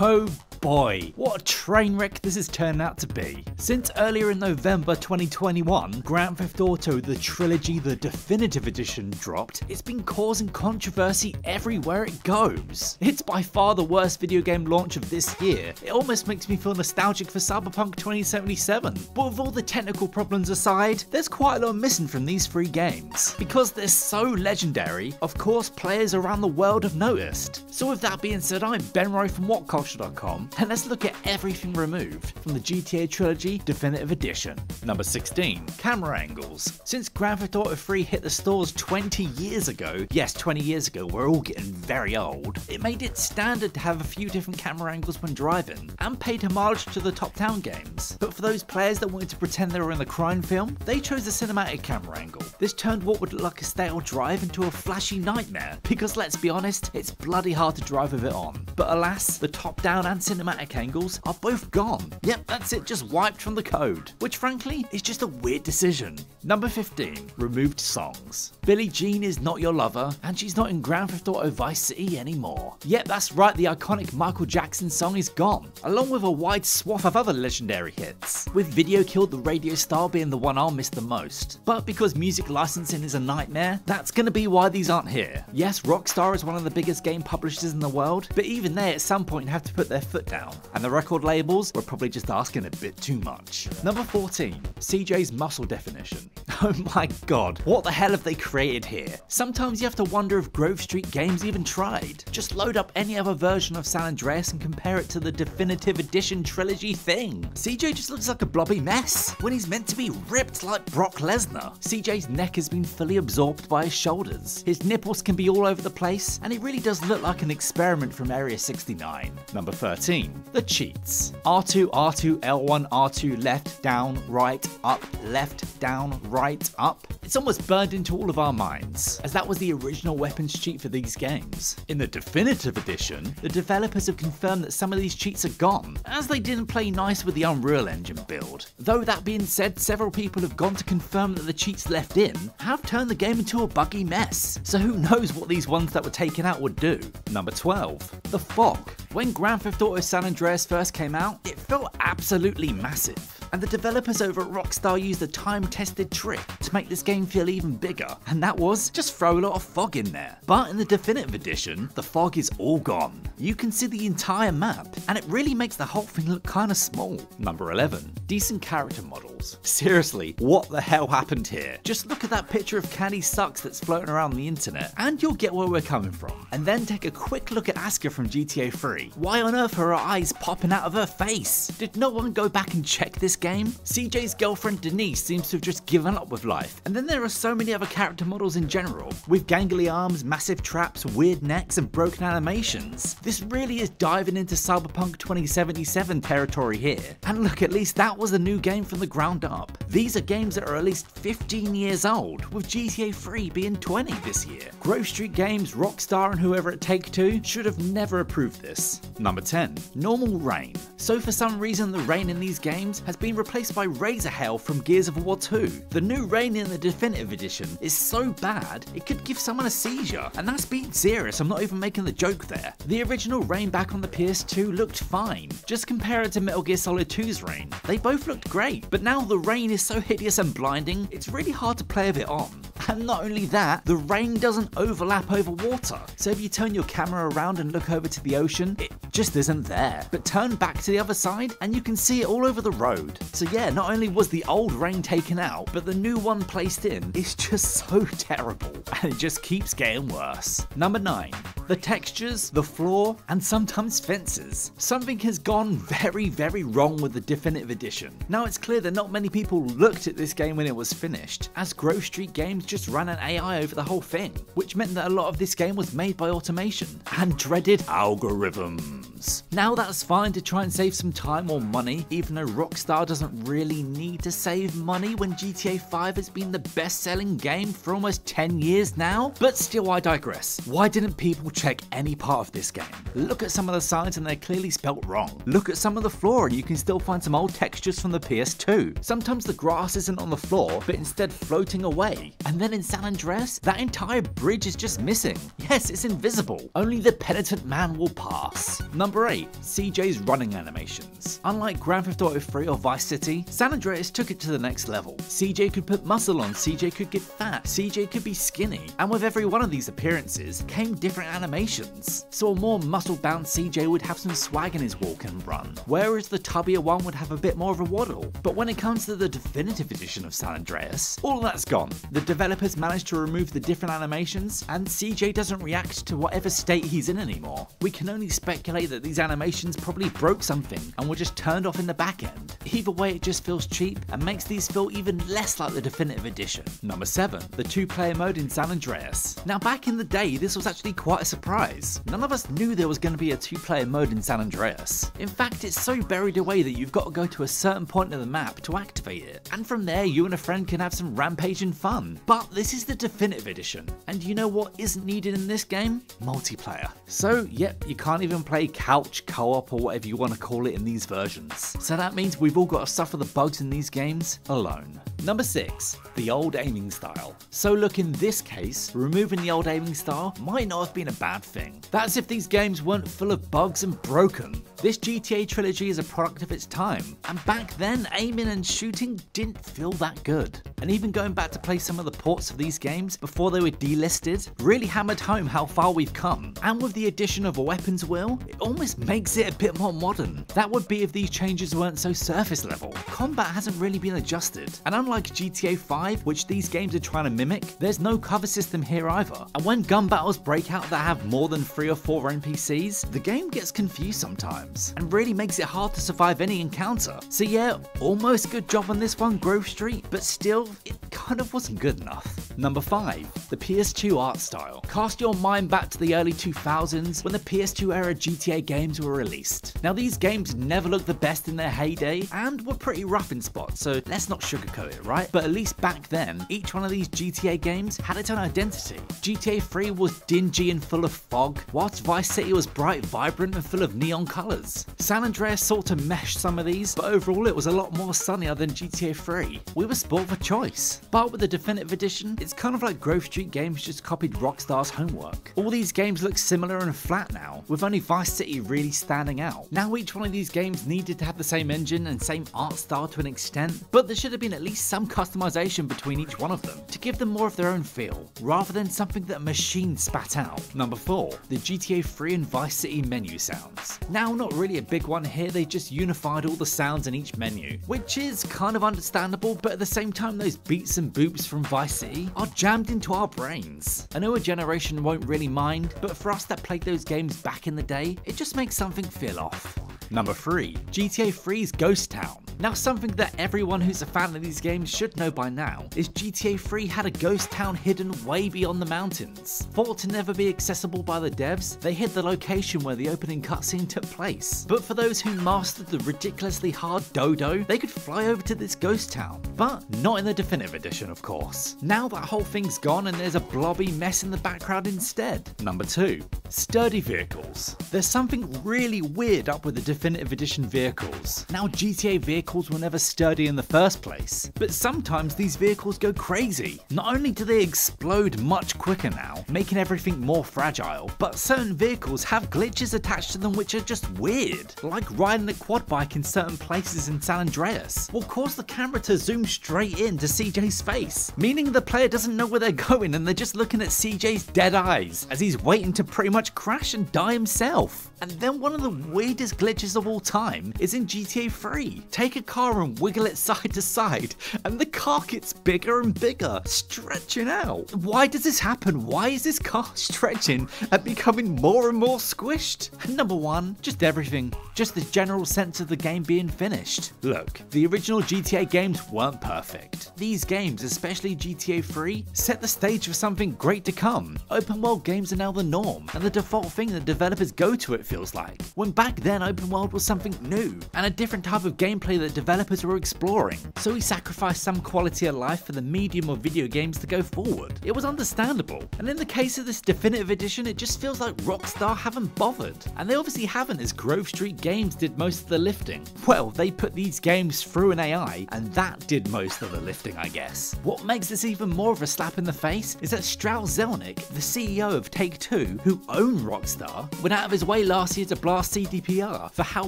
Oh boy, what a train wreck this has turned out to be. Since earlier in November 2021, Grand Theft Auto The Trilogy The Definitive Edition dropped, it's been causing controversy everywhere it goes. It's by far the worst video game launch of this year. It almost makes me feel nostalgic for Cyberpunk 2077. But with all the technical problems aside, there's quite a lot missing from these three games. Because they're so legendary, of course players around the world have noticed. So with that being said, I'm Ben Rowe from WhatCulture.com, and let's look at everything removed from the GTA Trilogy Definitive Edition. Number 16. Camera angles. Since Grand Theft Auto 3 hit the stores 20 years ago, yes 20 years ago, we're all getting very old, it made it standard to have a few different camera angles when driving, and paid homage to the top-down games. But for those players that wanted to pretend they were in the crime film, they chose the cinematic camera angle. This turned what would look like a stale drive into a flashy nightmare, because let's be honest, it's bloody hard to drive with it on. But alas, the top-down and cinematic angles are both gone. Yep, that's it, just wiped from the code, which frankly is just a weird decision. Number 15. Removed songs. Billie Jean is not your lover, and she's not in Grand Theft Auto Vice City anymore. Yep, that's right, the iconic Michael Jackson song is gone, along with a wide swath of other legendary hits, with Video Killed the Radio Star being the one I'll miss the most. But because music licensing is a nightmare, that's gonna be why these aren't here. Yes, Rockstar is one of the biggest game publishers in the world, but even they at some point have to put their foot down, and the record labels were probably just asking a bit too much. Number 14. CJ's muscle definition. Oh my god, what the hell have they created here? Sometimes you have to wonder if Grove Street Games even tried. Just load up any other version of San Andreas and compare it to the Definitive Edition Trilogy thing. CJ just looks like a blobby mess, when he's meant to be ripped like Brock Lesnar. CJ's neck has been fully absorbed by his shoulders, his nipples can be all over the place, and it really does look like an experiment from Area 69. Number 13. The cheats. R2, R2, L1, R2, left, down, right, up, left, down, right, up. It's almost burned into all of our minds, as that was the original weapons cheat for these games. In the Definitive Edition, the developers have confirmed that some of these cheats are gone, as they didn't play nice with the Unreal Engine build. Though that being said, several people have gone to confirm that the cheats left in have turned the game into a buggy mess, so who knows what these ones that were taken out would do. Number 12. The fog. When Grand Theft Auto San Andreas first came out, it felt absolutely massive, and the developers over at Rockstar used a time-tested trick to make this game feel even bigger, and that was just throw a lot of fog in there. But in the Definitive Edition, the fog is all gone. You can see the entire map, and it really makes the whole thing look kinda small. Number 11. Decent character models. Seriously, what the hell happened here? Just look at that picture of Candy Sucks that's floating around the internet, and you'll get where we're coming from. And then take a quick look at Asuka from GTA 3. Why on earth are her eyes popping out of her face? Did no one go back and check this game? CJ's girlfriend Denise seems to have just given up with life. And then there are so many other character models in general, with gangly arms, massive traps, weird necks, and broken animations. This really is diving into Cyberpunk 2077 territory here. And look, at least that was a new game from the ground up. These are games that are at least 15 years old, with GTA 3 being 20 this year. Grove Street Games, Rockstar, and whoever at Take-Two should have never approved this. Number 10. Normal rain. So for some reason the rain in these games has been replaced by Razor Hell from Gears of War 2. The new rain in the Definitive Edition is so bad it could give someone a seizure, and that's being serious, I'm not even making the joke there. The original rain back on the PS2 looked fine, just compare it to Metal Gear Solid 2's rain. They both looked great, but now the rain is so hideous and blinding, it's really hard to play with it on. And not only that, the rain doesn't overlap over water, so if you turn your camera around and look over to the ocean, it just isn't there. But turn back to the other side and you can see it all over the road. So yeah, not only was the old rain taken out, but the new one placed in is just so terrible, and it just keeps getting worse. Number 9. The textures, the floor, and sometimes fences. Something has gone very, very wrong with the Definitive Edition. Now it's clear that not many people looked at this game when it was finished, as Grove Street Games just ran an AI over the whole thing, which meant that a lot of this game was made by automation and dreaded algorithms. Now that's fine to try and save some time or money, even though Rockstar doesn't really need to save money when GTA 5 has been the best-selling game for almost 10 years now. But still, I digress. Why didn't people check any part of this game? Look at some of the signs and they're clearly spelt wrong. Look at some of the floor and you can still find some old textures from the PS2. Sometimes the grass isn't on the floor, but instead floating away. And then in San Andreas, that entire bridge is just missing. Yes, it's invisible. Only the penitent man will pass. Number Number 8. CJ's running animations. Unlike Grand Theft Auto 3 or Vice City, San Andreas took it to the next level. CJ could put muscle on, CJ could get fat, CJ could be skinny, and with every one of these appearances came different animations. So a more muscle-bound CJ would have some swag in his walk and run, whereas the tubbier one would have a bit more of a waddle. But when it comes to the definitive edition of San Andreas, all of that's gone. The developers managed to remove the different animations, and CJ doesn't react to whatever state he's in anymore. We can only speculate that these animations probably broke something and were just turned off in the back end. Either way, it just feels cheap and makes these feel even less like the definitive edition. Number 7. The 2-player mode in San Andreas. Now back in the day, this was actually quite a surprise. None of us knew there was going to be a 2-player mode in San Andreas. In fact, it's so buried away that you've got to go to a certain point of the map to activate it, and from there you and a friend can have some rampaging fun. But this is the definitive edition, and you know what isn't needed in this game? Multiplayer. So yep, you can't even play couch, co-op, or whatever you want to call it in these versions. So that means we've all got to suffer the bugs in these games alone. Number 6. The old aiming style. So look, in this case, removing the old aiming style might not have been a bad thing. That's if these games weren't full of bugs and broken. This GTA trilogy is a product of its time, and back then aiming and shooting didn't feel that good. And even going back to play some of the ports of these games before they were delisted really hammered home how far we've come. And with the addition of a weapons wheel, it almost makes it a bit more modern. That would be if these changes weren't so surface level. Combat hasn't really been adjusted, and unlike GTA 5, which these games are trying to mimic, there's no cover system here either. And when gun battles break out that have more than 3 or 4 NPCs, the game gets confused sometimes, and really makes it hard to survive any encounter. So yeah, almost good job on this one, Grove Street, but still, it kind of wasn't good enough. Number 5. The PS2 art style. Cast your mind back to the early 2000s when the PS2 era GTA games were released. Now these games never looked the best in their heyday and were pretty rough in spots, so let's not sugarcoat it, right? But at least back then, each one of these GTA games had its own identity. GTA 3 was dingy and full of fog, whilst Vice City was bright, vibrant and full of neon colours. San Andreas sought to mesh some of these, but overall it was a lot more sunnier than GTA 3. We were spoiled for choice. But with the definitive edition, it's kind of like Grove Street Games just copied Rockstar's homework. All these games look similar and flat now, with only Vice City really standing out. Now each one of these games needed to have the same engine and same art style to an extent, but there should have been at least some customization between each one of them to give them more of their own feel, rather than something that a machine spat out. Number 4. The GTA 3 and Vice City menu sounds. Now not really a big one here, they just unified all the sounds in each menu, which is kind of understandable, but at the same time those beats and boops from Vice City are jammed into our brains. A newer generation won't really mind, but for us that played those games back in the day, it just makes something feel off. Number 3. GTA 3's Ghost Town. Now something that everyone who's a fan of these games should know by now is GTA 3 had a ghost town hidden way beyond the mountains. Thought to never be accessible by the devs, they hid the location where the opening cutscene took place. But for those who mastered the ridiculously hard dodo, they could fly over to this ghost town. But not in the definitive edition, of course. Now that whole thing's gone and there's a blobby mess in the background instead. Number 2. Sturdy vehicles. There's something really weird up with the definitive edition vehicles. Now GTA vehicles were never sturdy in the first place, but sometimes these vehicles go crazy. Not only do they explode much quicker now, making everything more fragile, but certain vehicles have glitches attached to them which are just weird, like riding a quad bike in certain places in San Andreas will cause the camera to zoom straight into CJ's face, meaning the player doesn't know where they're going and they're just looking at CJ's dead eyes as he's waiting to pretty much crash and die himself. And then one of the weirdest glitches of all time is in GTA 3. Take a car and wiggle it side to side, and the car gets bigger and bigger, stretching out. Why does this happen? Why is this car stretching and becoming more and more squished? And number 1, just everything. Just the general sense of the game being finished. Look, the original GTA games weren't perfect. These games, especially GTA 3, set the stage for something great to come. Open world games are now the norm, and the default thing that developers go to, it feels like. When back then open world was something new, and a different type of gameplay that developers were exploring. So we sacrificed some quality of life for the medium of video games to go forward. It was understandable. And in the case of this definitive edition, it just feels like Rockstar haven't bothered. And they obviously haven't, as Grove Street Games did most of the lifting. Well, they put these games through an AI, and that did most of the lifting, I guess. What makes this even more of a slap in the face is that Strauss Zelnick, the CEO of Take-Two, who own Rockstar, went out of his way last year to blast CDPR for how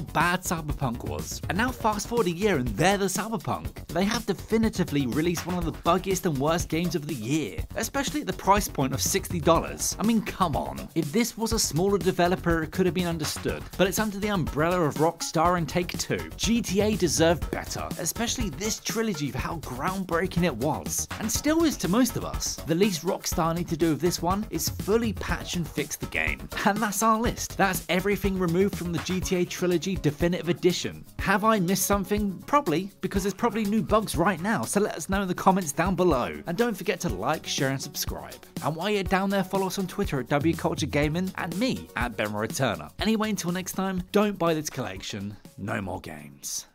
bad Cyberpunk was. And now fast forward a year and they're the Cyberpunk. They have definitively released one of the buggiest and worst games of the year, especially at the price point of $60. I mean, come on. If this was a smaller developer, it could have been understood, but it's under the umbrella of Rockstar and Take-Two. GTA deserved better, especially this trilogy for how groundbreaking it was, and still is to most of us. The least Rockstar need to do with this one is fully patch and fix the game. And that's our list. That's everything removed from the GTA Trilogy Definitive Edition. Have I missed something? Probably, because there's probably new bugs right now, so let us know in the comments down below. And don't forget to like, share and subscribe. And while you're down there, follow us on Twitter at WCulture Gaming and me at Ben Returner. Anyway, until next time, don't buy this collection. No more games.